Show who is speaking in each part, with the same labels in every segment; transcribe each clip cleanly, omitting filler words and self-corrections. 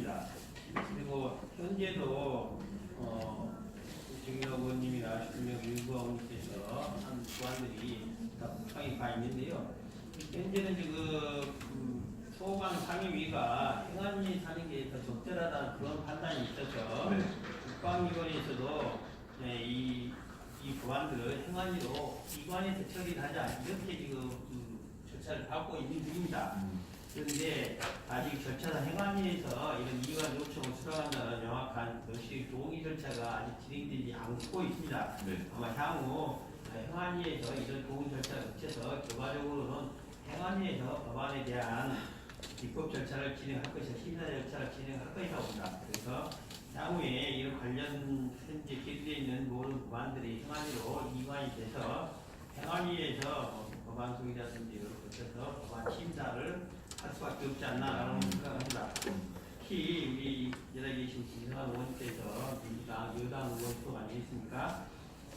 Speaker 1: 있습니다. 그리고 현재도 정의학 의원님이 나시면 윤구원님께서 한 부안들이 다 국방에 가 있는데요. 현재는 지금 소방 상임위가 행안위에 사는 게 더 적절하다는 그런 판단이 있어서
Speaker 2: 네.
Speaker 1: 국방위원회에서도 이 법안들을 행안위로 기관에서 처리하자 이렇게 지금 절차를 밟고 있는 중입니다. 그런데 아직 절차상 행안위에서 이런 이관 요청을 수락하는 명확한 것이 동의 절차가 아직 진행되지 않고 있습니다.
Speaker 2: 네.
Speaker 1: 아마 향후 행안위에서 이런 동의 절차를 거쳐서 결과적으로는 행안위에서 법안에 대한 입법 절차를 진행할 것이다, 심사 절차를 진행할 것이라고 봅니다. 그래서 향후에 이런 관련 현재 계류되어 있는 모든 법안들이 행안위로 이관이 돼서 행안위에서 법안 소위라든지 이런 거쳐서 법안 심사를 할 수밖에 없지 않나라는 생각합니다. 특히 우리 여기 계신 김성환 의원께서 민주당, 여당 의원 또 많이 있습니까?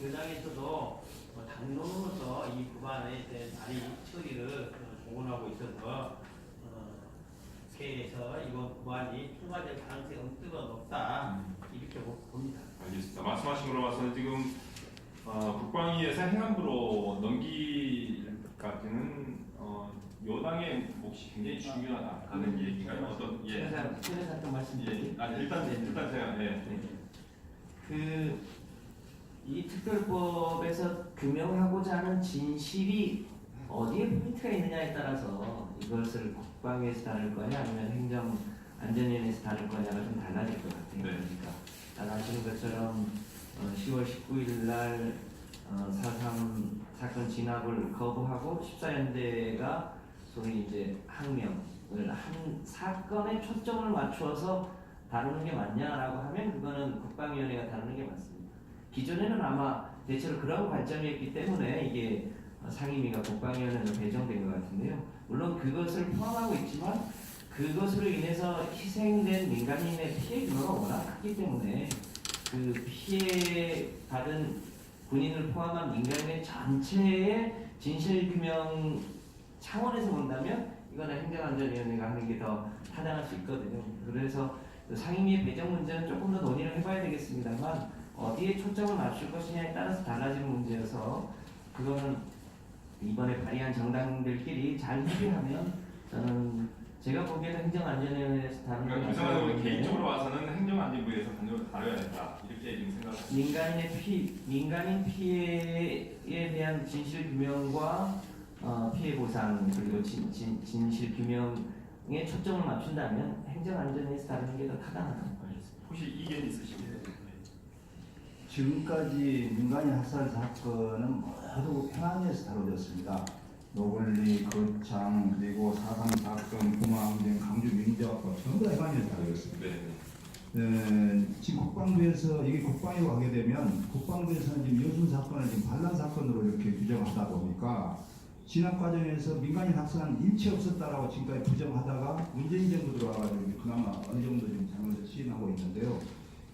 Speaker 1: 여당에서도 당론으로서 이 법안에 대한 발의 처리를 공언하고 있어서 국회에서 이번 법안이 통과될 가능성이 엄두가 높다 이렇게 봅니다.
Speaker 2: 알겠습니다. 말씀하신 걸로 봐서는 지금 국방위에서 행안부로 넘기기까지는 여당의 몫이 굉장히 중요하다는 얘기인가요? 어떤
Speaker 1: 최대한 말씀드릴게요.
Speaker 2: 일단 제가
Speaker 3: 이 특별법에서 규명하고자 하는 진실이 어디에 포인트가 있느냐에 따라서 이것을 국방위에서 다룰 거냐 아니면 행정안전위원회에서 다룰 거냐가 좀 달라질 것 같아요.
Speaker 2: 네.
Speaker 3: 그러니까 잘 아시는 것처럼 10월 19일 날 4.3 사건 진압을 거부하고 14연대가 소위 이제 항명을 한 사건에 초점을 맞추어서 다루는 게 맞냐라고 하면 그거는 국방위원회가 다루는 게 맞습니다. 기존에는 아마 대체로 그런 관점이었기 때문에 이게 상임위가 국방위원회로 배정된 것 같은데요. 물론 그것을 포함하고 있지만 그것으로 인해서 희생된 민간인의 피해 규모가 워낙 크기 때문에 그 피해 받은 군인을 포함한 민간인의 전체의 진실 규명 차원에서 본다면 이거는 행정안전위원회가 하는 게 더 타당할 수 있거든요. 그래서 상임위의 배정 문제는 조금 더 논의를 해봐야 되겠습니다만 어디에 초점을 맞출 것이냐에 따라서 달라지는 문제여서 그거는 이번에 발의한 정당들끼리 잘 협의하면 저는 제가 보기에는 행정안전위원회에서 다루는 게
Speaker 2: 그러니까
Speaker 3: 맞다고
Speaker 2: 그
Speaker 3: 보는데
Speaker 2: 개인적으로 봐서는 행정안전부에서 다뤄야 된다 이렇게 지금 생각합니다.
Speaker 3: 민간인 피해에 대한 진실 규명과 피해 보상 그리고 진실 규명에 초점을 맞춘다면 행정안전위에서 다루는 게 더 타당하다고 보셨습니다.
Speaker 2: 혹시 이견 있으십니까?
Speaker 4: 지금까지 민간인 학살 사건은 모두 행안위에서 다뤄졌습니다. 노블리, 거창, 그리고 4.3 사건, 공화항쟁, 강주 민주화법 전부 다 행안위에서 다뤄졌습니다. 지금 국방부에서 이게 국방위로 가게 되면 국방부에서는 지금 여순 사건을 지금 반란 사건으로 이렇게 규정하다 보니까 진압 과정에서 민간인 학살은 일체 없었다라고 지금까지 부정하다가 문재인 정부 들어와가지고 그나마 어느 정도 지금 잘못을 시인하고 있는데요.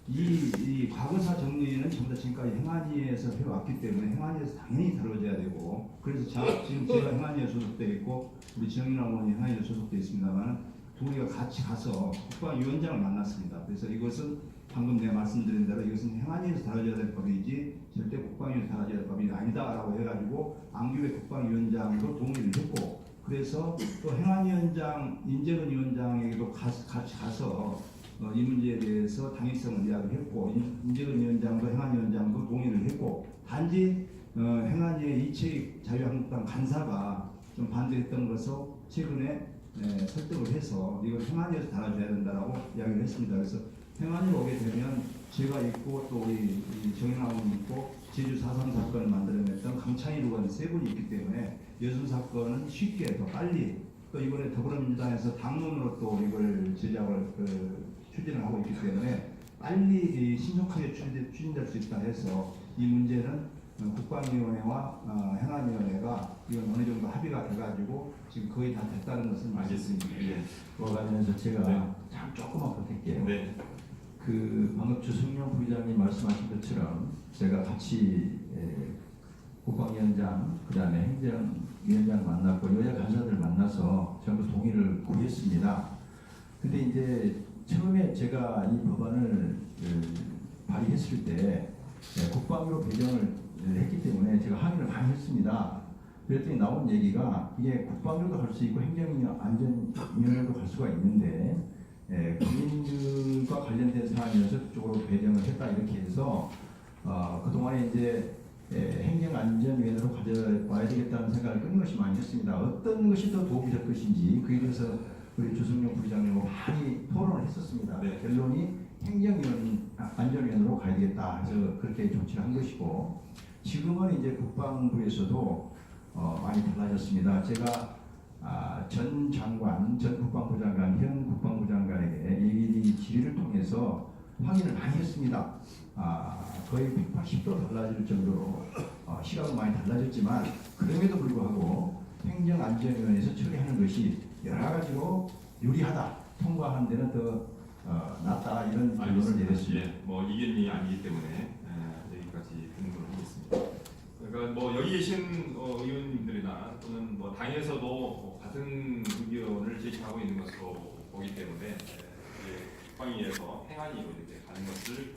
Speaker 4: 이 과거사 정리는 전부 다 지금까지 행안위에서 해왔기 때문에 행안위에서 당연히 다뤄져야 되고 그래서 지금 제가 행안위에 소속되어 있고 우리 정인환 의원이 행안위에 소속되어 있습니다만 둘이가 같이 가서 국방위원장을 만났습니다. 그래서 이것은 방금 내가 말씀드린 대로 이것은 행안위에서 다뤄져야 될 법이지 절대 국방위에서 다뤄져야 될 법이 아니다라고 해가지고 안규배 국방위원장도 동의를 했고 그래서 또 행안위원장 인재근 위원장에게도 같이 가서 이 문제에 대해서 당위성을 이야기를 했고 인재근 위원장도 행안위원장도 동의를 했고 단지 행안위의 이채익 자유한국당 간사가 좀 반대했던 것을 최근에 설득을 해서 이걸 행안위에서 달아줘야 된다라고 이야기를 했습니다. 그래서 행안위로 오게 되면 제가 있고 또 우리 정인환 의원이 있고 제주 4.3 사건을 만들어냈던 강창일 의원 세 분이 있기 때문에 여순 사건은 쉽게 더 빨리 또 이번에 더불어민주당에서 당론으로 또 이걸 제작을 추진을 하고 있기 때문에 빨리 신속하게 추진될 수 있다 해서 이 문제는 국방위원회와 행안위원회가 이건 어느 정도 합의가 돼가지고 지금 거의 다 됐다는 것을 말씀드립니다.
Speaker 2: 예.
Speaker 5: 들어가면서 제가
Speaker 2: 네.
Speaker 5: 참 조금만 부탁할게요.
Speaker 2: 네.
Speaker 5: 방금 주승용 부의장님 말씀하신 것처럼 제가 같이 국방위원장 그다음에 행정위원장 만났고 여야 간사들 만나서 전부 동의를 구했습니다. 근데 이제 처음에 제가 이 법안을 발의했을 때 국방부로 배정을 했기 때문에 제가 항의를 많이 했습니다. 그랬더니 나온 얘기가 이게 국방부도 할 수 있고 행정안전위원회도 할 수가 있는데 국민들과 관련된 사안이어서 그쪽으로 배정을 했다 이렇게 해서 그동안에 이제 행정안전위원회로 가져와야 되겠다는 생각을 끊임없이 많이 했습니다. 어떤 것이 더 도움이 될 것인지 그에 대해서 우리 주승용 부의장님과 많이 토론을 했었습니다.
Speaker 2: 네.
Speaker 5: 결론이 행정안전위원회로 가야 되겠다 해서 그렇게 조치를 한 것이고 지금은 이제 국방부에서도 많이 달라졌습니다. 제가 전 장관, 전 국방부 장관, 현 국방부 장관에게 예비 질의를 통해서 확인을 많이 했습니다. 거의 180도 달라질 정도로 시각은 많이 달라졌지만 그럼에도 불구하고 행정안전위원회에서 처리하는 것이 여러 가지로 유리하다, 통과하는 데는 더 낫다 이런 결론을 내렸습니다.
Speaker 2: 예, 뭐 이견이 아니기 때문에 여기까지 듣는 걸로 하겠습니다. 그러니까 뭐 여기 계신 의원님들이나 또는 뭐 당에서도 같은 의견을 제시하고 있는 것으로 보기 때문에 국방위에서 행안위로 이렇게 가는 것을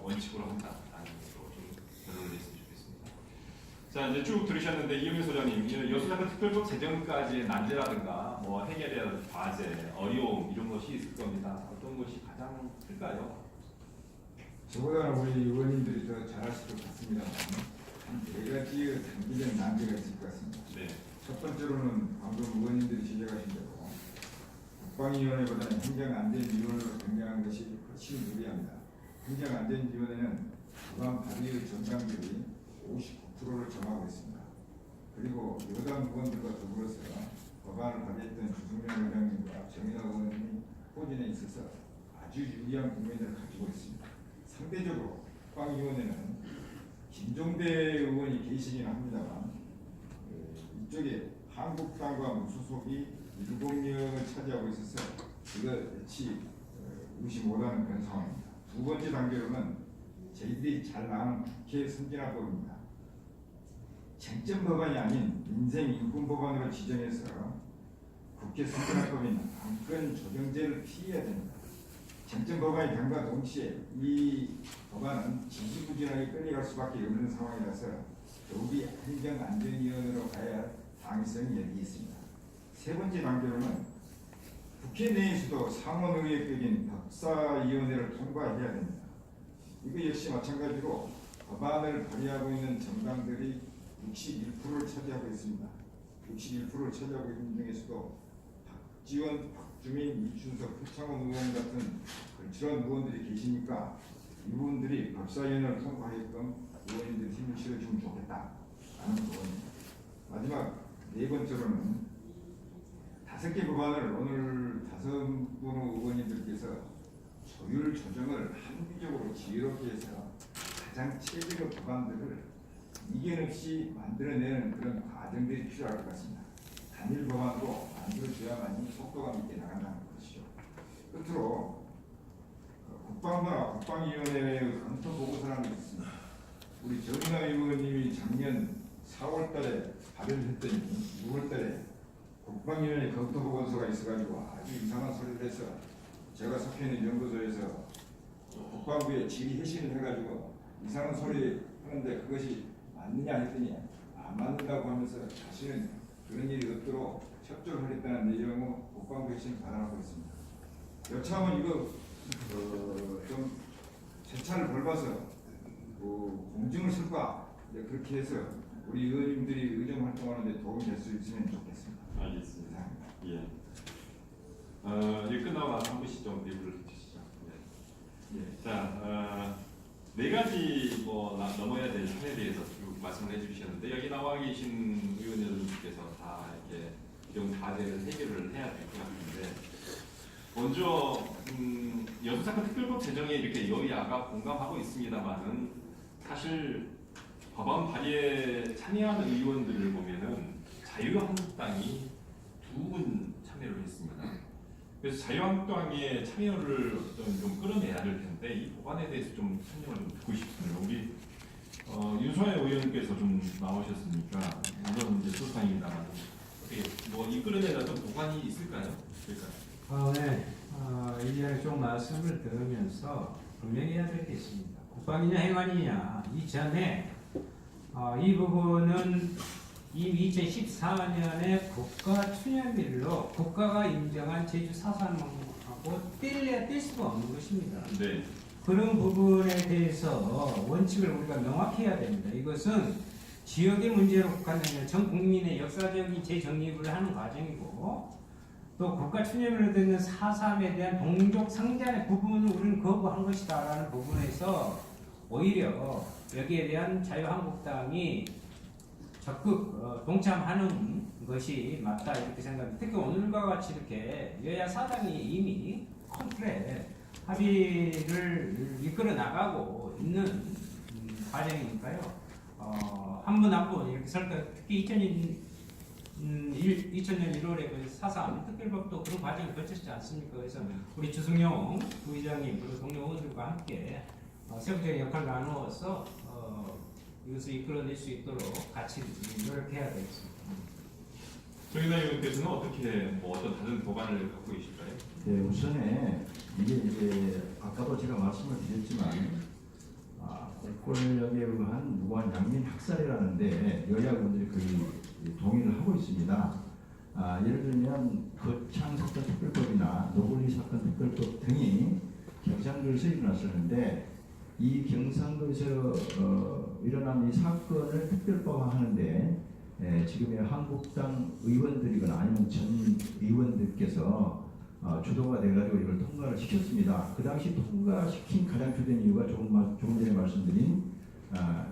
Speaker 2: 원칙으로 한다라는 것으로 좀 결론을 냈으면 좋겠습니다. 자 이제 쭉 들으셨는데 이영민 소장님, 여수장관 특별법 제정까지의 난제라든가 뭐 해결해야 할 과제, 어려움 이런 것이 있을 겁니다. 어떤 것이 가장 클까요?
Speaker 6: 저보다는 우리 의원님들이 더 잘하실 것 같습니다. 한 4가지의 단기적 난제가 있을 것 같습니다.
Speaker 2: 네.
Speaker 6: 첫 번째로는 방금 의원님들이 지적하신 대로 국방위원회보다는 행정안전위원회로 변경한 것이 훨씬 유리합니다. 행정안전위원회는 법안 발의의 전당들이 59%를 점하고 있습니다. 그리고 여당 의원들과 더불어서 법안을 발의했던 주승용 의장님과 정인호 의원님이 포진에 있어서 아주 유리한 국면을 가지고 있습니다. 상대적으로 국방위원회는 김종대 의원이 계시긴 합니다만 이쪽에 한국당과 무소속이 7명을 차지하고 있어서 이걸 여치 무시 못하는 그런 상황입니다. 두 번째 단계로는 저희들이 잘 아는 국회 선진화법입니다. 쟁점 법안이 아닌 민생 인권 법안으로 지정해서 국회 선진화법인 안건 조정제를 피해야 됩니다. 쟁점 법안이 된과 동시에 이 법안은 지지부진하게 끌려갈 수밖에 없는 상황이라서 더욱이 행정안전위원회로 가야 할 당위성이 여기 있습니다. 세 번째 단계로는 국회 내에서도 상원의회격인 법사위원회를 통과해야 됩니다. 이거 역시 마찬가지로 법안을 발의하고 있는 정당들이 61%를 차지하고 있습니다. 61%를 차지하고 있는 중에서도 박지원, 박주민, 이준석, 표창원 의원 같은 그런 의원들이 계시니까 이분들이 법사위원회를 통과하게끔 의원님들이 힘을 실어주면 좋겠다라는 부분입니다. 마지막 네 번째로는 5개 법안을 오늘 5분 의원님들께서 조율 조정을 합리적으로 지혜롭게 해서 가장 최적의 법안들을 이견 없이 만들어내는 그런 과정들이 필요할 것 같습니다. 단일 법안으로 만들어줘야만이 속도감 있게 나간다는 것이죠. 끝으로 국방부나 국방위원회의 검토 보고서라는 게 있습니다. 우리 정인호 의원님이 작년 4월달에 발의를 했더니 6월달에 국방위원회 검토 보고서가 있어가지고 아주 이상한 소리를 해서 제가 속해 있는 연구소에서 국방부에 질의해신을 해가지고 이상한 소리 하는데 그것이 맞느냐 했더니 안 맞는다고 하면서 자신은 그런 일이 없도록 협조를 하겠다는 내용으로 국방부에 신을 받아놓고 있습니다. 여차하면 이거 좀 세차를 벌봐서 공증을 쓸까 그렇게 해서 우리 의원님들이 의정 활동하는데 도움이 될 수 있으면 좋겠습니다.
Speaker 2: 알겠습니다. 예. 일 끝나고 나서 한 분씩 좀 리뷰를 해주시죠. 예. 자, 4가지 뭐 넘어야 될 선에 대해서 쭉 말씀을 해주셨는데 여기 나와 계신 의원 여러분께서 다 이렇게 이런 과제를 해결을 해야 될 것 같은데 먼저 여수사건 특별법 제정에 이렇게 여야가 공감하고 있습니다만은 사실 법안 발의에 참여하는 의원들을 보면은 자유한국당이 2분 참여를 했습니다. 그래서 자유한국당의 참여를 좀 끌어내야 될 텐데 이 법안에 대해서 좀 설명을 좀 듣고 싶습니다. 우리 윤소혜 의원님께서 좀 나오셨으니까 물론 이제 소상입니다만 어떻게 뭐 이 끌어내는 어떤 보관이 있을까요?
Speaker 7: 네. 이전에 좀 말씀을 들으면서 분명히 해야 될 게 있습니다. 국방이냐 행안이냐 이전에 이 부분은 이 2014년에 국가 추념일로 국가가 인정한 제주 4.3하고 뗄 수가 없는 것입니다.
Speaker 2: 네.
Speaker 7: 그런 부분에 대해서 원칙을 우리가 명확히 해야 됩니다. 이것은 지역의 문제로 국한되는 전 국민의 역사적인 재정립을 하는 과정이고 또 국가 추념으로 되는 4.3에 대한 동족 상잔의 부분을 우리는 거부한 것이다라는 부분에서 오히려 여기에 대한 자유한국당이 적극 동참하는 것이 맞다 이렇게 생각합니다. 특히 오늘과 같이 이렇게 여야 사당이 이미 큰 틀에 합의를 이끌어 나가고 있는 과정이니까요. 한 분 한 분 이렇게 특히 2000년 1월에 그 4.3 특별법도 그런 과정을 거쳤지 않습니까? 그래서 우리 주승용 부의장님 그리고 동료 의원들과 함께 세부적인 역할을 나누어서 이것을 이끌어낼 수 있도록 같이 노력해야 되겠습니다.
Speaker 2: 정의당 의원께서는 어떻게 어떤 다른 법안을 갖고 계실까요?
Speaker 5: 네, 우선에 이게 이제 아까도 제가 말씀을 드렸지만 국권력에 의한 무고한 양민 학살이라는데 여야 의원들이 거의 동의를 하고 있습니다. 예를 들면 거창 사건 특별법이나 노블리 사건 특별법 등이 경상도에서 일어났었는데 이 경상도에서 일어난 이 사건을 특별법화하는데 지금의 한국당 의원들이거나 아니면 전 의원들께서 주도가 돼가지고 이걸 통과를 시켰습니다. 그 당시 통과시킨 가장 주된 이유가 조금 전에 말씀드린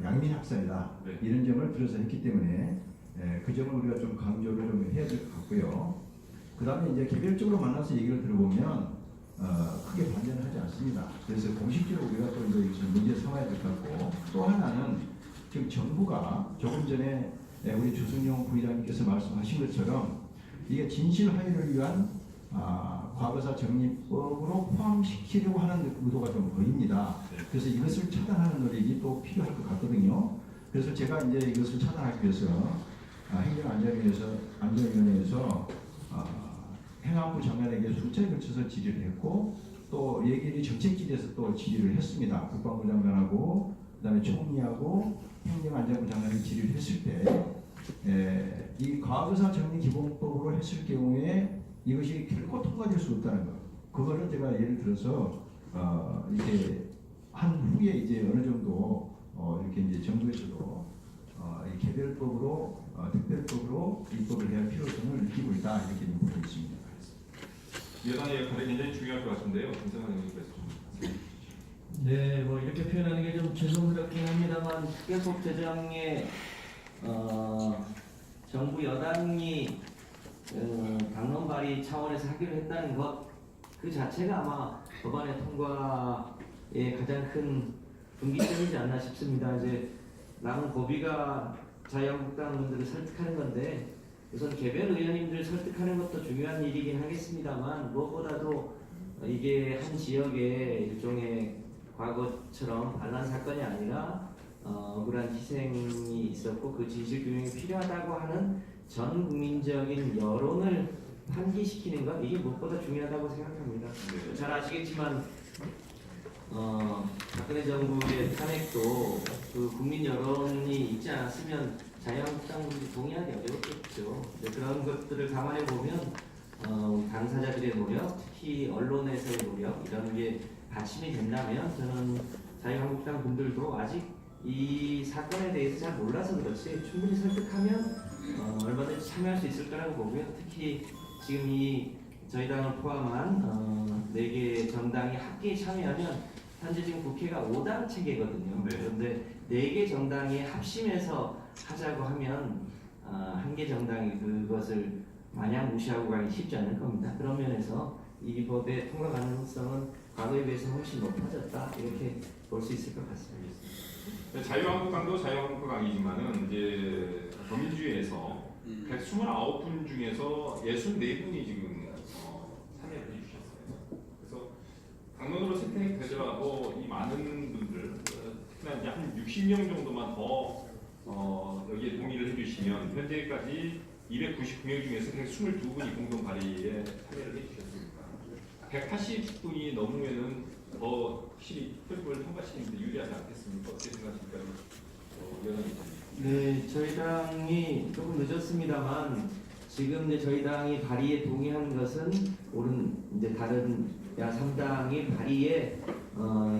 Speaker 5: 양민 학살이다.
Speaker 2: 네.
Speaker 5: 이런 점을 들어서 했기 때문에 그 점을 우리가 좀 강조를 좀 해야 될 것 같고요. 그 다음에 이제 개별적으로 만나서 얘기를 들어보면 크게 반대는 하지 않습니다. 그래서 공식적으로 우리가 또 이제 이것을 문제 삼아야 될 것 같고 또 하나는 지금 정부가 조금 전에 우리 주승용 부의장님께서 말씀하신 것처럼 이게 진실화해를 위한 과거사 정리법으로 포함시키려고 하는 의도가 좀 보입니다. 그래서 이것을 차단하는 노력이 또 필요할 것 같거든요. 그래서 제가 이제 이것을 차단하기 위해서 행정안전위원회에서 행안부 장관에게 수차에 걸쳐서 질의를 했고 또 예결위 정책질에서 또 질의를 했습니다. 국방부 장관하고 그다음에 총리하고 행정안전부 장관이 질의를 했을 때 이 과거사 정리기본법으로 했을 경우에 이것이 결코 통과될 수 없다는 것. 그거를 제가 예를 들어서 이렇게 한 후에 이제 어느 정도 이렇게 이제 정부에서도 이 개별법으로 특별법으로 입법을 해야 할 필요성을 느끼고 있다 이렇게 보고 있습니다.
Speaker 2: 여당의 역할이 굉장히 중요할 것 같은데요. 김성환 의원께서 좀.
Speaker 3: 네, 뭐 이렇게 표현하는 게 좀 죄송스럽긴 합니다만 특별법 제정에 정부 여당이 당론 발의 차원에서 하기로 했다는 것 그 자체가 아마 법안의 통과의 가장 큰 분기점이지 않나 싶습니다. 이제 남은 고비가 자유한국당 분들을 설득하는 건데 우선 개별 의원님들 설득하는 것도 중요한 일이긴 하겠습니다만 무엇보다도 이게 한 지역의 일종의 과거처럼 반란 사건이 아니라 억울한 희생이 있었고 그 진실 규명이 필요하다고 하는 전 국민적인 여론을 환기시키는 것 이게 무엇보다 중요하다고 생각합니다. 잘 아시겠지만 박근혜 정부의 탄핵도 그 국민 여론이 있지 않았으면 자유한국당 분들이 동의하기 어려웠겠죠. 그런 것들을 감안해 보면 당사자들의 노력, 특히 언론에서의 노력 이런 게 받침이 된다면 저는 자유한국당 분들도 아직 이 사건에 대해서 잘 몰라서 그렇지 충분히 설득하면 얼마든지 참여할 수 있을 거라고 보고요. 특히 지금 이 저희 당을 포함한 4개 정당이 함께 참여하면 현재 지금 국회가 5당 체계거든요.
Speaker 2: 네.
Speaker 3: 그런데 4개 정당이 합심해서 하자고 하면 한 개 정당이 그것을 마냥 무시하고 가기 쉽지 않을 겁니다. 그런 면에서 이 법의 통과 가능성은 과거에 비해서 훨씬 높아졌다 이렇게 볼 수 있을 것 같습니다.
Speaker 2: 자유한국당도 자유한국당이지만은 이제 더민주에서 129분 중에서 64분이 지금 참여를 해주셨어요. 그래서 당론으로 채택되더라도 이 많은 분들, 특히나 이제 한 60명 정도만 더 여기에 동의를 해주시면 현재까지 299명 중에서 122분이 공동 발의에 참여를 해주셨습니다. 180분이 넘으면은 더 확실히 표를 통과시키는 데 유리하지 않겠습니까? 어떻게 생각하십니까? 연합이
Speaker 3: 네, 저희 당이 조금 늦었습니다만 지금 이제 저희 당이 발의에 동의한 것은 이제 다른 야 3당이 발의에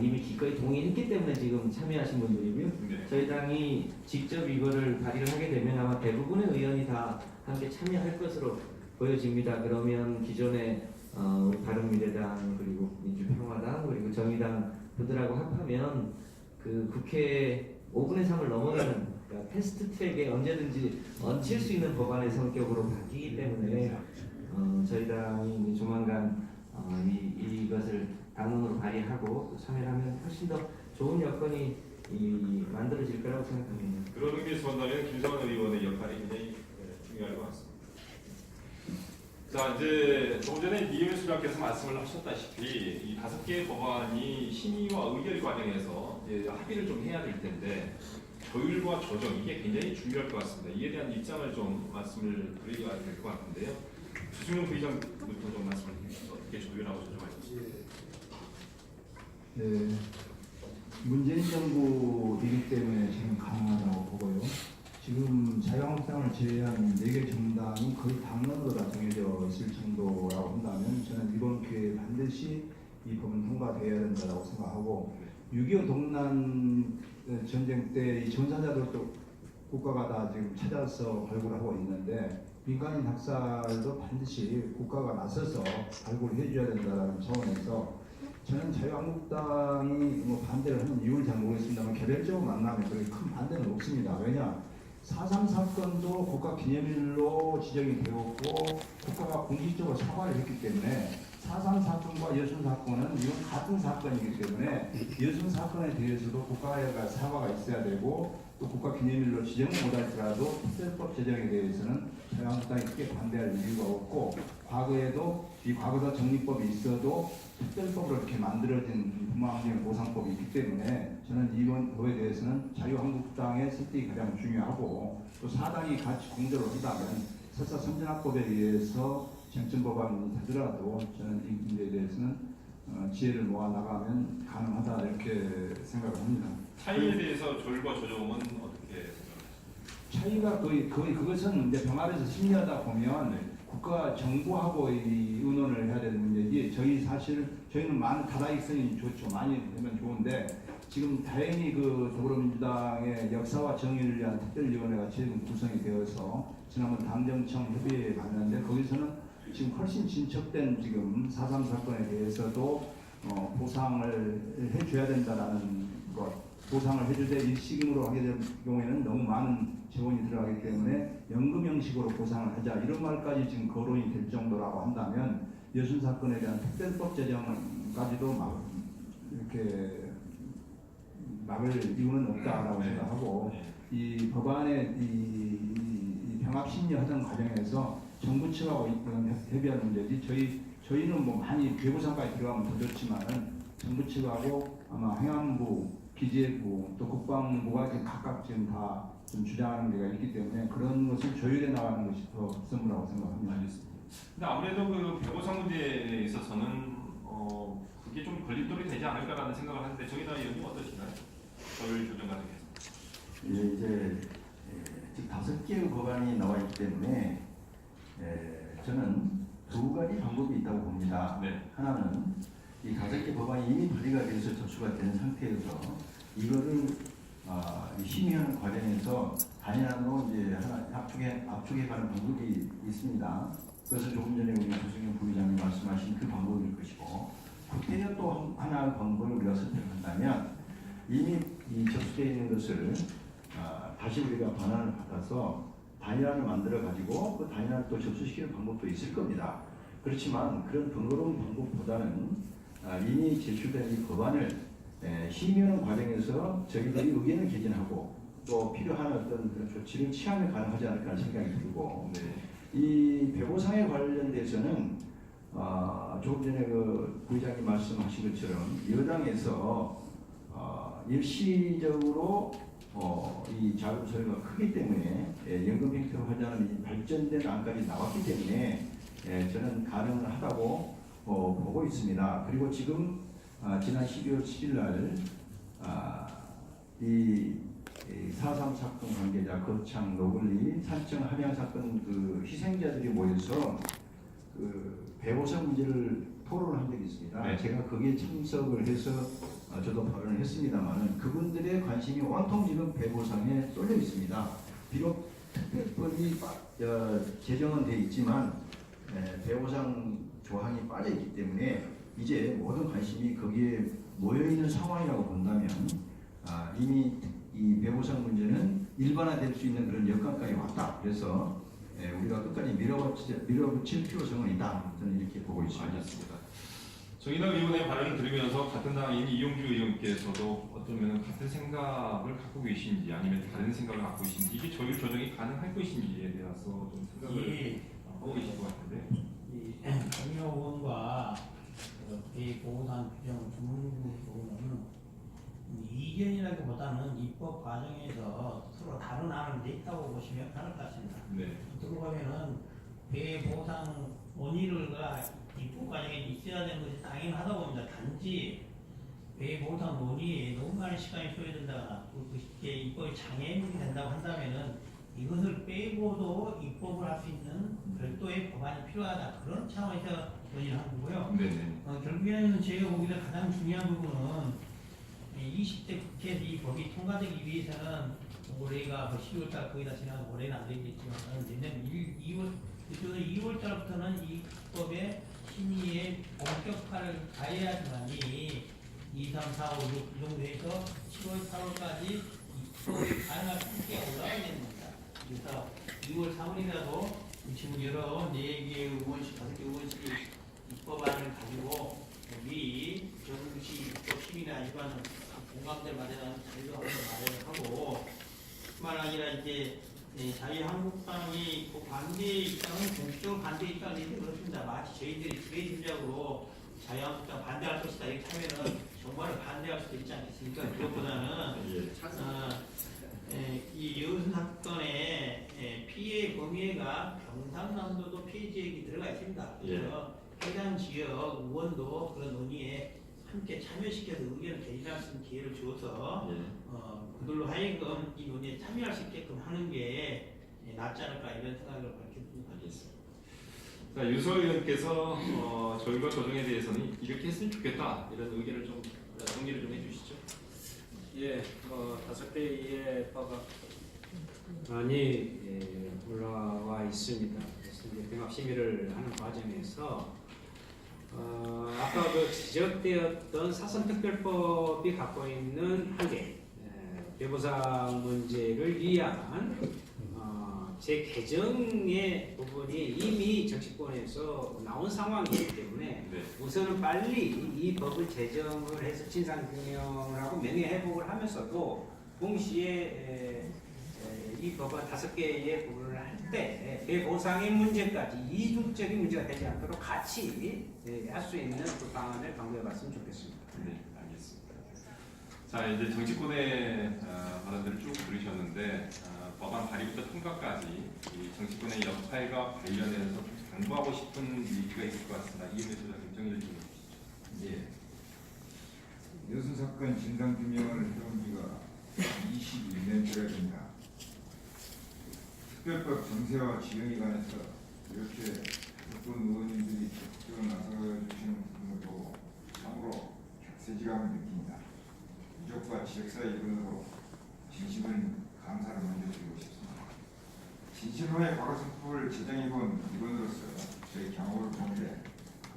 Speaker 3: 이미 기꺼이 동의했기 때문에 지금 참여하신 분들이고요.
Speaker 2: 네.
Speaker 3: 저희 당이 직접 이거를 발의를 하게 되면 아마 대부분의 의원이 다 함께 참여할 것으로 보여집니다. 그러면 기존에 우리 바른미래당 그리고 민주평화당 그리고 정의당 분들하고 합하면 그 국회 5분의 3을 넘어가는 그러니까 패스트트랙에 언제든지 얹힐 수 있는 법안의 성격으로 바뀌기 때문에 저희 당이 조만간 이것을 당론으로 발의하고 참여하면 훨씬 더 좋은 여건이 만들어질 거라고 생각합니다.
Speaker 2: 그런 의미에서 본다면 김성환 의원의 역할이 굉장히 중요할 것 같습니다. 자, 이제 조금 전에 이효일 수장께서 말씀을 하셨다시피 이 5개의 법안이 심의와 의결 과정에서 이제 합의를 좀 해야 될 텐데 조율과 조정 이게 굉장히 중요할 것 같습니다. 이에 대한 입장을 좀 말씀을 드려야 될 것 같은데요. 주승용 부의장부터 좀 말씀을 해주시죠. 어떻게 조율하고 조정하실지.
Speaker 4: 네, 문재인 정부이기 때문에 지금 가능하다고 보고요. 지금 자유한국당을 제외한 4개 정당이 거의 당론으로 다 정해져 있을 정도라고 한다면 저는 이번 기회에 반드시 이 법은 통과되어야 된다고 생각하고 6.25 동란 전쟁 때 이 전사자들도 국가가 다 지금 찾아서 발굴하고 있는데 민간인 학살도 반드시 국가가 나서서 발굴해 줘야 된다는 차원에서 저는 자유한국당이 뭐 반대를 하는 이유를 잘 모르겠습니다만 개별적으로 만나면 그렇게 큰 반대는 없습니다. 왜냐? 4.3 사건도 국가기념일로 지정이 되었고 국가가 공식적으로 사과를 했기 때문에 4.3 사건과 여순 사건은 이건 같은 사건이기 때문에 여순 사건에 대해서도 국가가 사과가 있어야 되고 또 국가기념일로 지정을 못할지라도 특별법 제정에 대해서는 자유한국당이 크게 반대할 이유가 없고 과거에도 이 과거사 정리법이 있어도 특별법으로 이렇게 만들어진 부마항쟁 보상법이 있기 때문에 저는 이번 법에 대해서는 자유한국당의 설득이 가장 중요하고 또 4당이 같이 공조를 한다면 설사 선진화법에 의해서 쟁점 법안이 되더라도 저는 이 문제에 대해서는 지혜를 모아 나가면 가능하다 이렇게 생각을 합니다.
Speaker 2: 차이에 대해서 조율과 조정은 어떻게 생각하십니까?
Speaker 4: 차이가 거의 그것은 이제 병합에서 심리하다 보면 국가 정부하고 이 의논을 해야 되는 문제지 저희는 많은 다다익선이 좋죠. 많이 되면 좋은데 지금 다행히 그 더불어민주당의 역사와 정의를 위한 특별위원회가 지금 구성이 되어서 지난번 당정청 협의회에 갔는데 거기서는 지금 훨씬 진척된 지금 4.3 사건에 대해서도 보상을 해줘야 된다라는 것 보상을 해줄 때 일시금으로 하게 될 경우에는 너무 많은 재원이 들어가기 때문에 연금 형식으로 보상을 하자 이런 말까지 지금 거론이 될 정도라고 한다면 여순 사건에 대한 특별법 제정까지도 막 이렇게 막을 이유는 없다라고 생각하고 이 법안의 이 병합 심리하던 과정에서 정부 측하고 협의하는 문제지 저희는 뭐 많이 배부상까지 들어가면 더 좋지만은 정부 측하고 아마 행안부 기재부 또 국방부가 지금 각각 지금 다 좀 주장하는 데가 있기 때문에 그런 것을 조율해 나가는 것이 더 급선무라고 생각합니다.
Speaker 2: 알겠습니다. 근데 아무래도 그 배보상 문제에 있어서는 그게 좀 걸림돌이 되지 않을까라는 생각을 하는데 정의당 의원님 어떠신가요? 조율 조정 과정에서.
Speaker 5: 예, 이제 지금 5개의 법안이 나와 있기 때문에 저는 2가지 방법이 있다고 봅니다.
Speaker 2: 네.
Speaker 5: 하나는 이 5개 법안이 이미 발의가 돼서 접수가 된 상태에서 이거를 심의하는 과정에서 단일화로 이제 하나 압축해가는 방법이 있습니다. 그래서 조금 전에 우리 조승용 부의장님 말씀하신 그 방법일 것이고 그때에 또 하나의 방법을 우리가 선택한다면 이미 접수되어 있는 것을 다시 우리가 반환을 받아서 단일화를 만들어 가지고 그 단일화를 또 접수시키는 방법도 있을 겁니다. 그렇지만 그런 번거로운 방법보다는 이미 제출된 이 법안을 심의하는 과정에서 저희들이 의견을 개진하고 또 필요한 어떤 그런 조치를 취하면 가능하지 않을까 하는 생각이 들고 이 배보상에 관련돼서는 조금 전에 그 부의장님 말씀하신 것처럼 여당에서 일시적으로 이 자금 소요가 크기 때문에 연금 팽창을 하자는 이 발전된 안까지 나왔기 때문에 저는 가능하다고 보고 있습니다. 그리고 지금 지난 12월 7일 날 이 4.3 사건 관계자 거창 노블리 산청 함양 사건 그 희생자들이 모여서 그 배보상 문제를 토론을 한 적이 있습니다.
Speaker 2: 네.
Speaker 5: 제가 거기에 참석을 해서 저도 발언을 했습니다만은 그분들의 관심이 온통 지금 배보상에 쏠려 있습니다. 비록 특별법이 제정은 돼 있지만 배보상 조항이 빠져 있기 때문에 이제 모든 관심이 거기에 모여 있는 상황이라고 본다면 이미 이 배보상 문제는 일반화될 수 있는 그런 여건까지 왔다. 그래서 우리가 끝까지 밀어붙일 필요성은 있다. 저는 이렇게 보고 있습니다.
Speaker 2: 알겠습니다. 정인학 의원의 발언을 들으면서 같은 당인 이용주 의원께서도 어쩌면 같은 생각을 갖고 계신지 아니면 다른 생각을 갖고 계신지 이게 조율 조정이 가능할 것인지에 대해서 좀 생각을 하고 계실 것 같은데.
Speaker 1: 이 정의호 의원과 이 보호상 규정 주문부는 이견이라기보다는 입법 과정에서 서로 다른 안을 냈다고 보시면 다를 것 같습니다.
Speaker 2: 네.
Speaker 1: 어떻게 보면은 배보상 논의가 입법 과정에 있어야 되는 것이 당연하다고 봅니다. 단지 배보상 논의에 너무 많은 시간이 소요된다거나 그게 입법이 장애물이 된다고 한다면은 이것을 빼고도 입법을 할 수 있는 별도의 법안이 필요하다. 그런 차원에서 논의를 한 거고요.
Speaker 2: 네네.
Speaker 1: 결국에는 제가 보기에 가장 중요한 부분은 20대 국회에서 이 법이 통과되기 위해서는 올해가 12월달 거의 다 지나서 올해는 안 되겠지만 내년 2월 2월달부터는 이 법의 심의에 본격화를 가해야지만이 2, 3, 4, 5, 6 이 정도 해서 7월, 8월까지 이 법이 가능할 수 있게 올라가야 됩니다. 그래서 2월, 3월이라도 지금 여러 4개 의원씩, 5개 의원씩 입법안을 가지고 미리 정시 입법 심의는 아니지만 공감대 마련하는 자리도 한번 마련하고 뿐만 아니라 이제 자유한국당이 그 반대 입장은 공식적으로 반대 입장을 내는데 그렇습니다. 마치 저희들이 지배주의적으로 자유한국당 반대할 것이다 이렇게 하면은 정말 반대할 수도 있지 않겠습니까? 그것보다는 이 여우순 사건의 피해 범위가 경상남도도 피해 지역이 들어가 있습니다. 그래서 해당 지역 의원도 그런 논의에 함께 참여시켜서 의견을 개진할 수 있는 기회를 주어서 그들로 하여금 이 논의에 참여할 수 있게끔 하는 게 낫지 않을까 이런 생각을 밝혔습니다.
Speaker 2: 알겠습니다. 자, 유서 의원께서 조율과 조정에 대해서는 이렇게 했으면 좋겠다 이런 의견을 좀 정리를 좀 해주시죠.
Speaker 7: 예, 5개의 법안이 올라와 있습니다. 그래서 이제 병합 심의를 하는 과정에서 아까 그 지적되었던 사선특별법이 갖고 있는 한계, 배보상 문제를 위한 재개정의 부분이 이미 정치권에서 나온 상황이기 때문에 우선은 빨리 이 법을 제정을 해서 진상규명을 하고 명예회복을 하면서도 동시에 이 법안 5개의 부분을 할 때 배보상의 문제까지 이중적인 문제가 되지 않도록 같이 할 수 있는 그 방안을 강구해 봤으면 좋겠습니다.
Speaker 2: 네, 알겠습니다. 자, 이제 정치권의 발언들을 쭉 들으셨는데 법안 발의부터 통과까지 이 정치권의 역할과 관련해서 좀 당부하고 싶은 얘기가 있을 것 같습니다. 이은혜 소장님 정리를 좀 해주시죠.
Speaker 6: 예. 여순 사건 진상규명을 해온 지가 22년째가 됩니다. 특별법 정세와 지형에 관해서 이렇게 어떤 의원님들이 적극적으로 나서주시는 부분도 참으로 격세지감을 느낍니다. 유족과 지역사회 일원으로 진심을 감사를 먼저 드리고 싶습니다. 진실로의 과거 선포를 제정해본 일원으로서 저희 경험을 보는데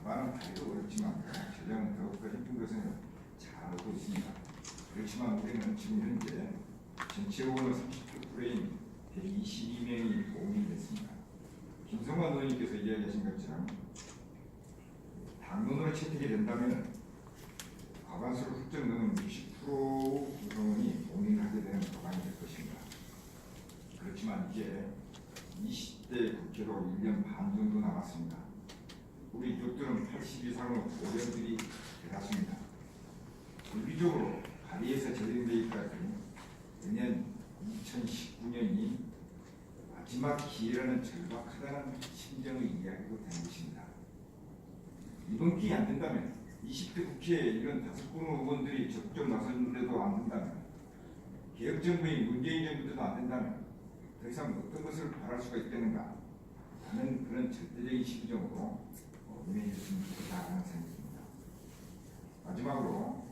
Speaker 6: 법안은 발의도 어렵지만 제정은 더욱더 힘든 것은 잘 알고 있습니다. 그렇지만 우리는 지금 현재 전체 의원의 30%인 122명이 도움이 됐습니다. 김성환 의원님께서 이야기하신 것처럼 당론으로 채택이 된다면 과반수를 훌쩍 넘은 60% 구성원이 동의를 하게 되는 법안이 될 것입니다. 그렇지만 이제 20대 국회로 1년 반 정도 남았습니다. 우리 유족들은 80 이상의 고령들이 대다수입니다. 물리적으로 발의에서 진행되기까지 내년 2019년이 마지막 기회라는 절박하다는 심정의 이야기도 되는 것입니다. 이번 기회에 안 된다면 20대 국회에 이런 5분 의원들이 적극 나섰는데도 안 된다면 개혁정부인 문재인 정부도 안 된다면 더 이상 어떤 것을 바랄 수가 있겠는가 하는 그런 절대적인 시기적으로 임해줬으면 좋겠다는 생각입니다. 마지막으로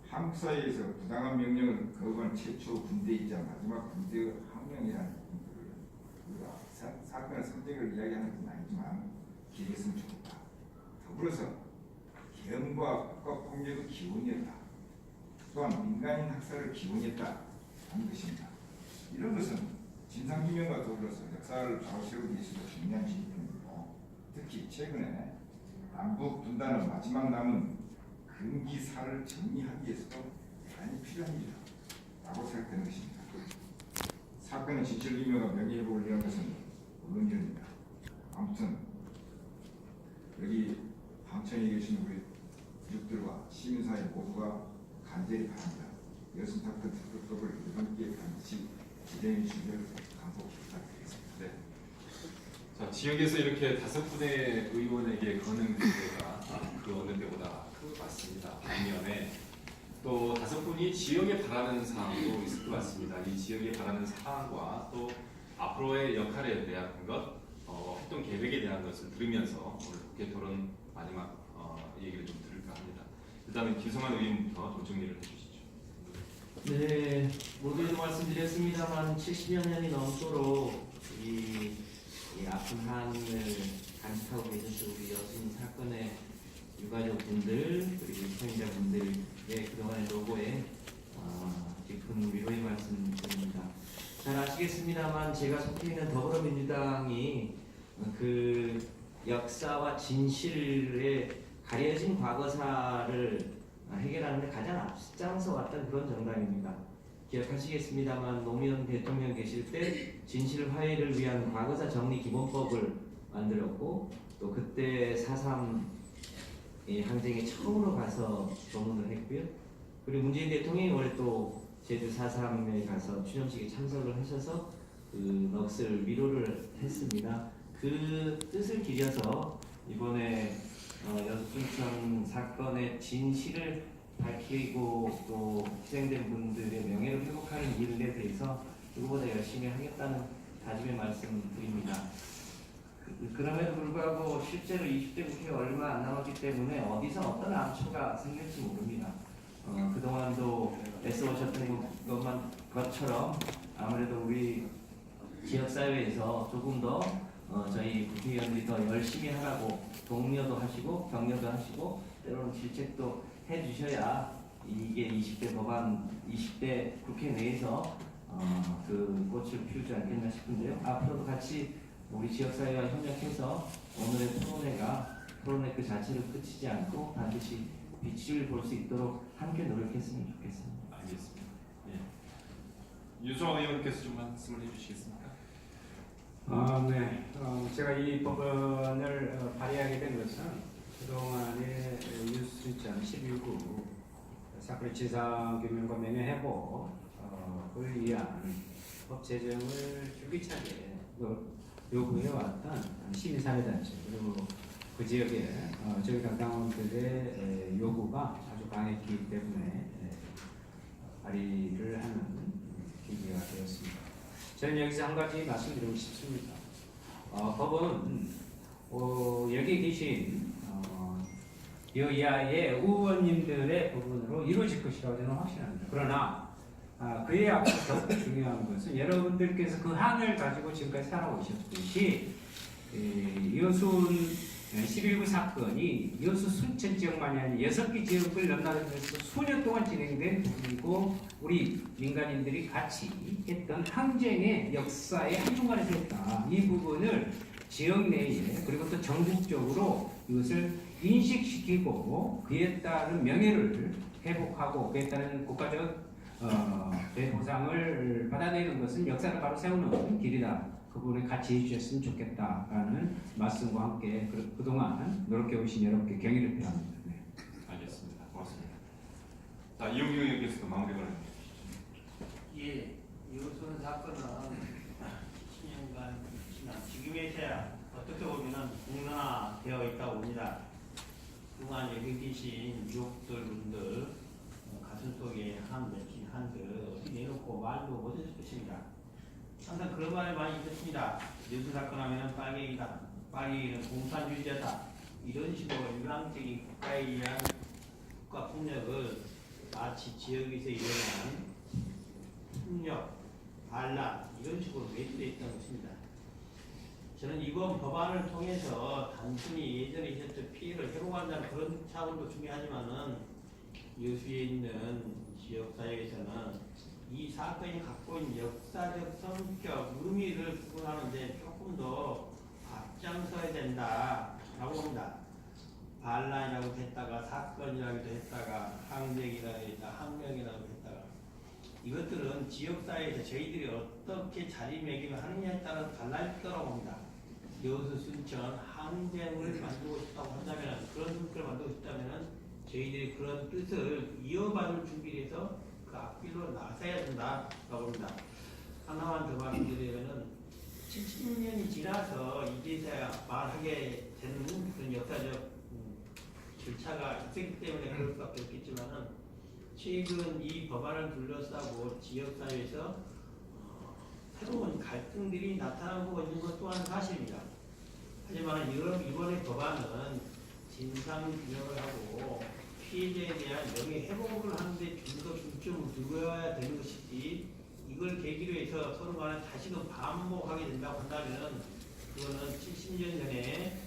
Speaker 6: 한국 사회에서 부당한 명령을 거부한 최초 군대이자 마지막 군대 항명이라는 우리가 사건의 선택을 이야기하는 건 아니지만 기대했으면 좋겠다. 더불어서 계엄과 국가 폭력의 기원이었다. 또한 민간인 학살의 기원이었다 하는 것입니다. 이런 것은 진상규명과 더불어서 역사를 바로 세우기 위해서도 중요한 지표이고 특히 최근에 남북 분단의 마지막 남은 금기사를 정리하기 위해서도 대단히 필요한 일이라고 생각되는 것입니다. 사건의 진실규명과 명예회복을 위한 것은 물론입니다. 아무튼 여기 방청에 계신 우리 유족들과 시민사회 모두가 간절히 바랍니다. 여순탁도 특급법을 이번 기회에 반드시 진행해 주시길 간곡히 부탁드리겠습니다.
Speaker 2: 네. 자, 지역에서 이렇게 5분의 의원에게 거는 기회가 그 어느 때보다 큰 것 같습니다. 반면에 또 5분이 지역에 바라는 사항도 있을 것 같습니다. 이 지역에 바라는 사항과 또 앞으로의 역할에 대한 것, 활동 계획에 대한 것을 들으면서 오늘 국회 토론 마지막 얘기를 좀 들을까 합니다. 일단은 김성환 의원부터 좀 정리를 해주시죠.
Speaker 3: 네, 모두에도 말씀드렸습니다만 70여 년이 넘도록 이 아픈 한을 간직하고 계신 우리 여순 사건의 유가족분들 그리고 희생자분들의 그동안의 노고에 깊은 위로의 말씀 드립니다. 잘 아시겠습니다만 제가 속해 있는 더불어민주당이 그 역사와 진실의 가려진 과거사를 해결하는 데 가장 앞장서 왔던 그런 정당입니다. 기억하시겠습니다만 노무현 대통령 계실 때 진실 화해를 위한 과거사 정리 기본법을 만들었고 또 그때 4.3 항쟁에 처음으로 가서 조문을 했고요. 그리고 문재인 대통령이 올해 또 제주 4.3에 가서 추념식에 참석을 하셔서 그 넋을 위로를 했습니다. 그 뜻을 기려서 이번에 여순천 사건의 진실을 밝히고 또 희생된 분들의 명예를 회복하는 일에 대해서 누구보다 열심히 하겠다는 다짐의 말씀 드립니다. 그럼에도 불구하고 실제로 20대 국회가 얼마 안 남았기 때문에 어디서 어떤 암초가 생길지 모릅니다. 그동안도 애써오셨던 것처럼 아무래도 우리 지역사회에서 조금 더 저희 국회의원들이 더 열심히 하라고 독려도 하시고 격려도 하시고 때로는 질책도 해주셔야 이게 20대 법안, 20대 국회 내에서 그 꽃을 피우지 않겠나 싶은데요. 앞으로도 같이 우리 지역사회와 협력해서 오늘의 토론회 그 자체를 끝이지 않고 반드시 빛을 볼 수 있도록 함께 노력했으면 좋겠습니다.
Speaker 2: 알겠습니다. 예. 유정화 의원께서 좀 말씀을 해주시겠습니까?
Speaker 7: 네. 제가 이 법안을 발의하게 된 것은 그동안의 유순천 11구 사건의 진상규명과 명예회복을 위한 법 제정을 줄기차게 요구해왔던 시민사회단체 그리고 그 지역의 저희 당당원들의 요구가 아주 강했기 때문에 발의를 하는 계기가 되었습니다. 저는 여기서 한 가지 말씀드리고 싶습니다. 법은 여기 계신 여야의 의원님들의 부분으로 이루어질 것이라고 저는 확신합니다. 그러나 그에 앞서 더 중요한 것은 여러분들께서 그 한을 가지고 지금까지 살아오셨듯이 여순 11구 사건이 여수 순천 지역만이 아니라 6개 지역을 넘나들면서 수년 동안 진행된 부분이고 우리 민간인들이 같이 했던 항쟁의 역사의 한중간에서 했다. 이 부분을 지역 내에 그리고 또 전국적으로 이것을 인식시키고 그에 따른 명예를 회복하고 그에 따른 국가적 대보상을 받아내는 것은 역사를 바로 세우는 길이다. 그 부분에 같이 해주셨으면 좋겠다라는 말씀과 함께 그동안 노력해오신 여러분께 경의를 표합니다. 네.
Speaker 2: 알겠습니다. 고맙습니다. 자, 이용규 의원께서도 마무리를 해주시죠.
Speaker 1: 예, 이웃은 사건은 10년간 지난 지금에서야 어떻게 보면은 공론화되어 있다고 봅니다. 그동안 여기 계신 유족들 분들 가슴 속에 한 맺힌 한들 어디 내놓고 말도 못했을 것입니다. 항상 그런 말을 많이 듣습니다. 뉴스 사건 하면은 빨갱이다, 빨갱이는 공산주의자다, 이런 식으로 일방적인 국가에 의한 국가 폭력을 마치 지역에서 일어난 폭력, 반란 이런 식으로 매주되어 있다는 것입니다. 저는 이번 법안을 통해서 단순히 예전에 있었던 피해를 회복한다는 그런 차원도 중요하지만은 여수에 있는 지역사회에서는 이 사건이 갖고 있는 역사적 성격, 의미를 구분하는데 조금 더 앞장서야 된다라고 봅니다. 반란이라고 했다가 사건이라고도 했다가 항쟁이라고 했다가 항명이라고 했다가 이것들은 지역사회에서 저희들이 어떻게 자리매김을 하느냐에 따라서 달라질 거라고 봅니다. 여수, 순천 항쟁을 만들고 싶다고 한다면 그런 문구를 만들고 싶다면 저희들이 그런 뜻을 이어받을 준비를 해서 그 앞길로 나서야 된다라고 봅니다. 하나만 더 말씀드리면은 70년이 지나서 이제서야 말하게 되는 그런 역사적 절차가 있기 때문에 그럴 수밖에 없겠지만은 최근 이 법안을 둘러싸고 지역사회에서 새로운 갈등들이 나타나고 있는 것 또한 사실입니다. 하지만 이번의 법안은 진상규명을 하고 피해자에 대한 명예회복을 하는데 좀 더 중점을 두어야 되는 것이지 이걸 계기로 해서 서로 간에 다시금 반복하게 된다고 한다면 그거는 70년 전에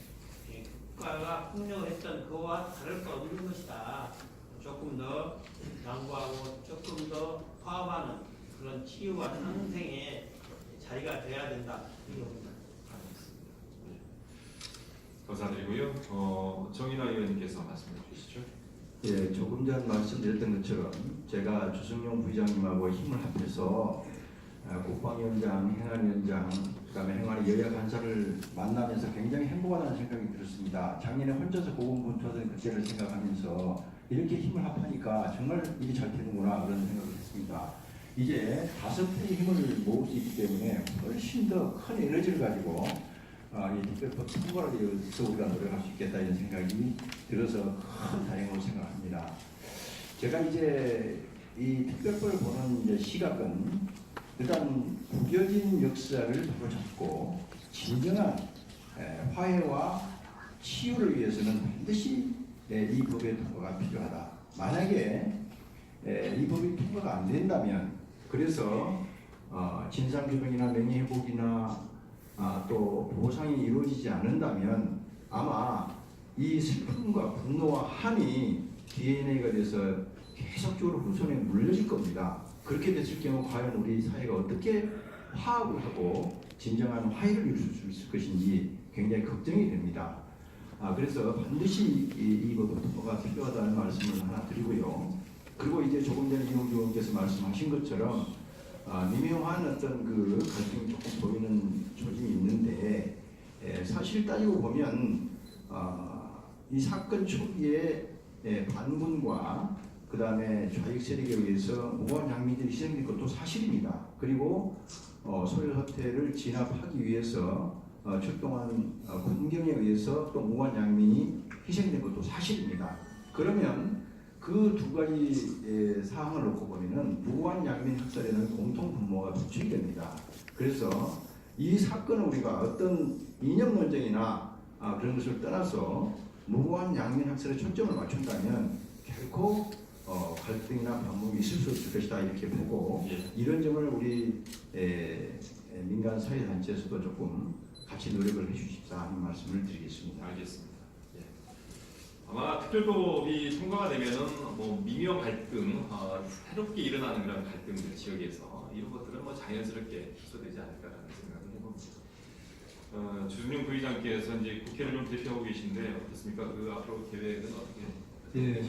Speaker 1: 국가가 폭력을 했던 그와 다를 바 없는 것이다. 조금 더 양보하고 조금 더 화합하는 그런 치유와 상생의 자리가 돼야 된다. 이거 봅니다.
Speaker 2: 감사드리고요. 정인아 의원님께서 말씀해 주시죠.
Speaker 5: 예, 조금 전 말씀드렸던 것처럼 제가 주승용 부의장님하고 힘을 합해서 국방위원장, 행안위원장, 그다음에 행안위 여야 간사를 만나면서 굉장히 행복하다는 생각이 들었습니다. 작년에 혼자서 고군분투하던 그때를 생각하면서 이렇게 힘을 합하니까 정말 일이 잘 되는구나 그런 생각을 했습니다. 이제 5회의 힘을 모을 수 있기 때문에 훨씬 더 큰 에너지를 가지고 이 특별법 통과를 위해서 우리가 노력할 수 있겠다 이런 생각이 들어서 큰 다행으로 생각합니다. 제가 이제 이 특별법을 보는 이제 시각은 일단 구겨진 역사를 바로잡고 진정한 화해와 치유를 위해서는 반드시 이 법의 통과가 필요하다. 만약에 이 법이 통과가 안 된다면 그래서 진상규명이나 명예회복이나 또 보상이 이루어지지 않는다면 아마 이 슬픔과 분노와 한이 DNA가 돼서 계속적으로 후손에 물려질 겁니다. 그렇게 됐을 경우 과연 우리 사회가 어떻게 화합을 하고 진정한 화해를 이룰 수 있을 것인지 굉장히 걱정이 됩니다. 그래서 반드시 이 법 통과가 필요하다는 말씀을 하나 드리고요. 그리고 이제 조금 전에 이용주 의원께서 말씀하신 것처럼 미묘한 어떤 그 갈등이 조금 보이는 조짐이 있는데 사실 따지고 보면 이 사건 초기에 반군과 그 다음에 좌익 세력에 의해서 무고한 장민들이 희생된 것도 사실입니다. 그리고 소요 사태를 진압하기 위해서 출동한 군경에 의해서 또 무고한 장민이 희생된 것도 사실입니다. 그러면 그 두 가지 사항을 놓고 보면은 무고한 양민 학살에는 공통 분모가 부축이 됩니다. 그래서 이 사건을 우리가 어떤 이념 논쟁이나 그런 것을 떠나서 무고한 양민 학살에 초점을 맞춘다면 결코 갈등이나 반목이 있을 수 없을 것이다 이렇게 보고 이런 점을 우리 민간 사회 단체에서도 조금 같이 노력을 해주십사 하는 말씀을 드리겠습니다.
Speaker 2: 알겠습니다. 아마 특별법이 통과가 되면은 뭐 미묘 갈등, 새롭게 일어나는 그런 갈등들 지역에서 이런 것들은 뭐 자연스럽게 해소되지 않을까라는 생각을 해봅니다. 주승용 부의장께서 이제 국회를 좀 대표하고 계신데 어떻습니까? 그 앞으로 계획은 어떻게?
Speaker 4: 예,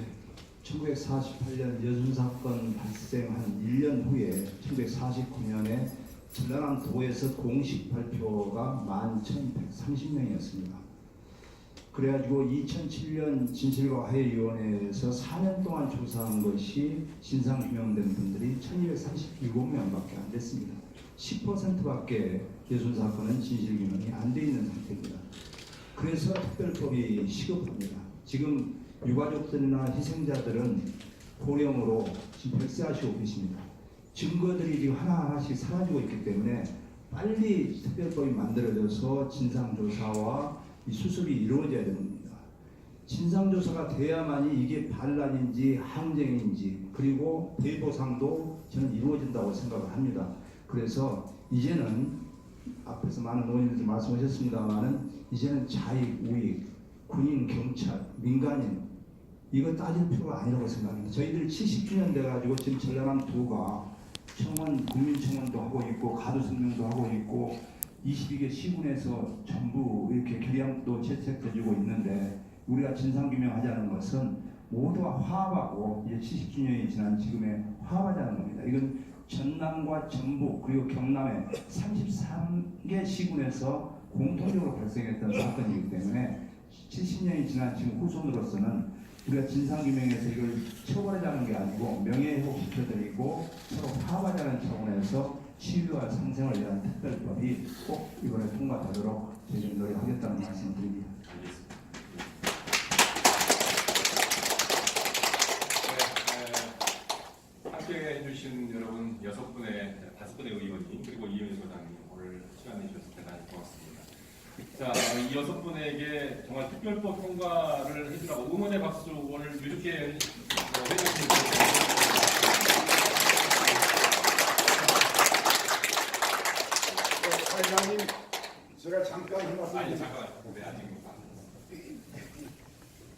Speaker 4: 1948년 여순 사건 발생한 1년 후에 1949년에 전라남 도에서 공식 발표가 11,130명이었습니다. 그래가지고 2007년 진실과 화해위원회에서 4년 동안 조사한 것이 진상규명된 분들이 1,237명밖에 안 됐습니다. 10%밖에 여순 사건은 진실규명이 안 돼 있는 상태입니다. 그래서 특별법이 시급합니다. 지금 유가족들이나 희생자들은 고령으로 지금 별세하시고 계십니다. 증거들이 지금 하나하나씩 사라지고 있기 때문에 빨리 특별법이 만들어져서 진상조사와 이 수습이 이루어져야 됩니다. 진상조사가 돼야만이 이게 반란인지 항쟁인지 그리고 대보상도 저는 이루어진다고 생각을 합니다. 그래서 이제는 앞에서 많은 의원님들 말씀하셨습니다만은 이제는 자익, 우익, 군인, 경찰, 민간인 이거 따질 필요가 아니라고 생각합니다. 저희들 70주년 돼가지고 지금 전라남 도가 청원, 국민청원도 하고 있고 가두성명도 하고 있고 22개 시군에서 전부 이렇게 결의안도 채택해주고 있는데 우리가 진상규명하자는 것은 모두가 화합하고 이제 70주년이 지난 지금에 화합하자는 겁니다. 이건 전남과 전북 그리고 경남의 33개 시군에서 공통적으로 발생했던 사건이기 때문에 70년이 지난 지금 후손으로서는 우리가 진상규명에서 이걸 처벌하자는 게 아니고 명예회복시켜드리고 서로 화합하자는 차원에서 치유와 상생을 위한 특별법이 꼭 이번에 통과되도록 저희들이 노력하겠다는 말씀을 드립니다.
Speaker 2: 알겠습니다. 함께 해주신 여러분 5분의 의원님 그리고 이현희 소장님 오늘 시간 내주셔서 대단히 고맙습니다. 자, 이 6분에게 정말 특별법 통과를 해주라고 응원의 박수 오늘 이렇게 해주신
Speaker 6: 사장님, 제가 잠깐 한 말씀
Speaker 2: 아니 잠깐 네 아직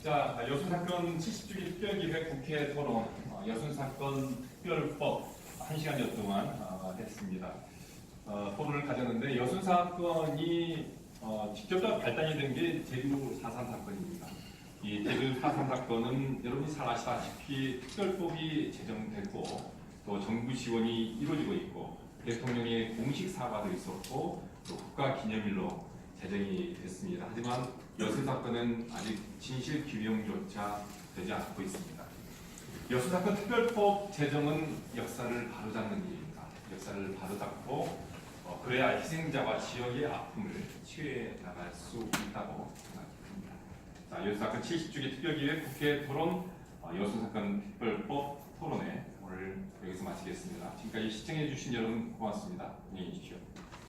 Speaker 2: 자 여순사건 70주기 특별기획 국회 토론 여순사건 특별법 1시간여 동안 했습니다. 토론을 가졌는데 여순사건이 직접적으로 발단이 된 게 제주 4.3 사건입니다. 이 제주 4.3 사건은 여러분이 잘 아시다시피 특별법이 제정되고 또 정부 지원이 이루어지고 있고 대통령의 공식 사과도 있었고 또 국가기념일로 제정이 됐습니다. 하지만 여수 사건은 아직 진실 규명조차 되지 않고 있습니다. 여수 사건 특별법 제정은 역사를 바로잡는 일입니다. 역사를 바로잡고 그래야 희생자와 지역의 아픔을 치유해 나갈 수 있다고 생각합니다. 자, 여수 사건 70주기 특별기획 국회 토론 여수 사건 특별법 토론회 오늘 여기서 마치겠습니다. 지금까지 시청해 주신 여러분 고맙습니다. 안녕히 계십시오.